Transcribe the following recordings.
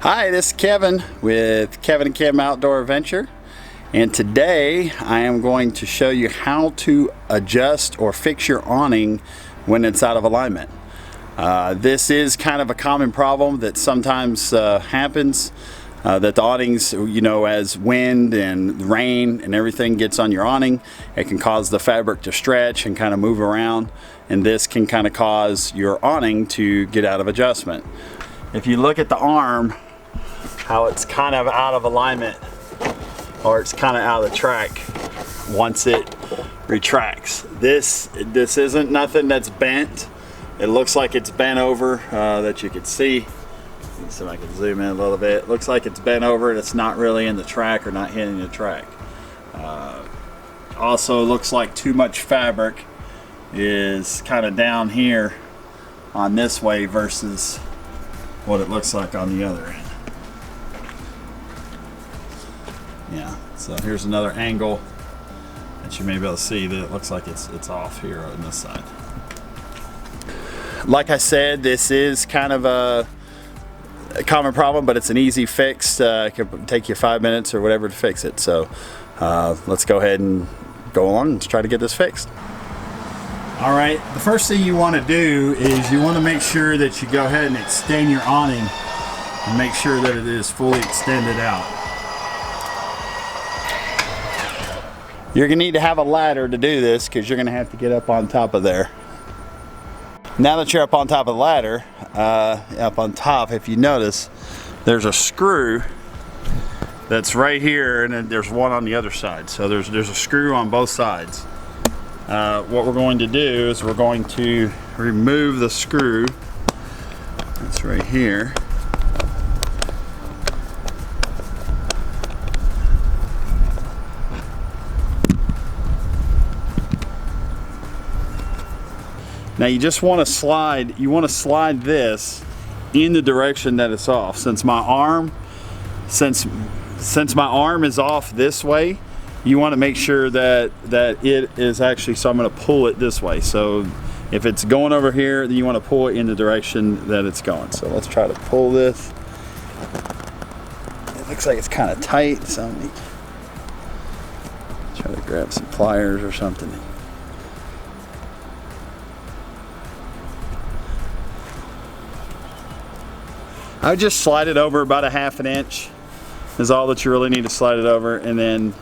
Hi, this is Kevin with Kevin and Kim Outdoor Adventure, and today I am going to show you how to adjust or fix your awning when it's out of alignment. This is kind of a common problem that sometimes happens, that the awnings, you know, as wind and rain and everything gets on your awning, it can cause the fabric to stretch and kind of move around, and this can kind of cause your awning to get out of adjustment. If you look at the arm, how it's kind of out of alignment, or it's kind of out of the track once it retracts. This isn't nothing that's bent. It looks like it's bent over, that you can see. Let me see if I can zoom in a little bit. It looks like it's bent over and it's not really in the track or not hitting the track. Also looks like too much fabric is kind of down here on this way versus what it looks like on the other end. Yeah, so here's another angle that you may be able to see that it looks like it's off here on this side. Like I said, this is kind of a common problem, but it's an easy fix. It could take you 5 minutes or whatever to fix it. So let's go ahead and go along and try to get this fixed. All right, the first thing you want to do is you want to make sure that you go ahead and extend your awning and make sure that it is fully extended out. You're going to need to have a ladder to do this because you're going to have to get up on top of there. Now that you're up on top of the ladder, up on top, if you notice, there's a screw that's right here, and then there's one on the other side. So there's a screw on both sides. What we're going to do is we're going to remove the screw that's right here. Now you just want to slide, this in the direction that it's off. Since my arm is off this way, you want to make sure that it is actually, so I'm going to pull it this way. So if it's going over here, then you want to pull it in the direction that it's going. So let's try to pull this. It looks like it's kind of tight, so let me try to grab some pliers or something. I would just slide it over about a 1/2 inch is all that you really need to slide it over, and then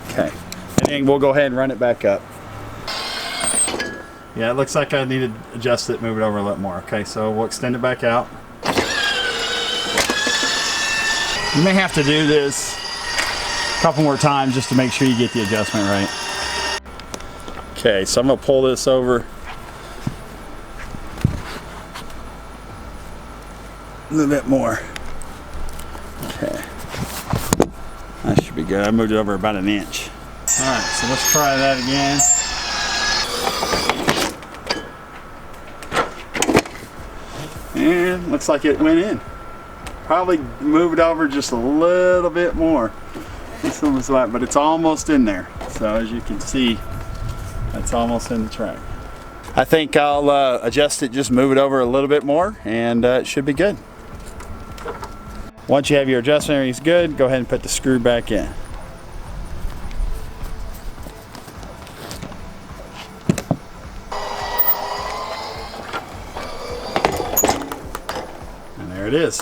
okay, and then we'll go ahead and run it back up. Yeah, it looks like I need to adjust it, move it over a little more. Okay, so we'll extend it back out. You may have to do this a couple more times just to make sure you get the adjustment right. Okay, so I'm gonna pull this over a little bit more. Okay, that should be good. I moved it over about 1 inch. All right, so let's try that again. And looks like it went in. Probably move it over just a little bit more. This one was light, but it's almost in there. So as you can see, that's almost in the track. I think I'll adjust it, just move it over a little bit more, and it should be good. Once you have your adjustment everything's good, go ahead and put the screw back in. And there it is.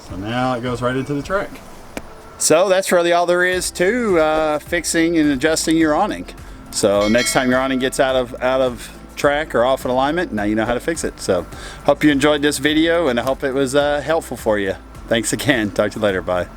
So now it goes right into the track. So that's really all there is to fixing and adjusting your awning. So next time your awning gets out of track or off in alignment, now you know how to fix it. So hope you enjoyed this video, and I hope it was helpful for you. Thanks again. Talk to you later. Bye.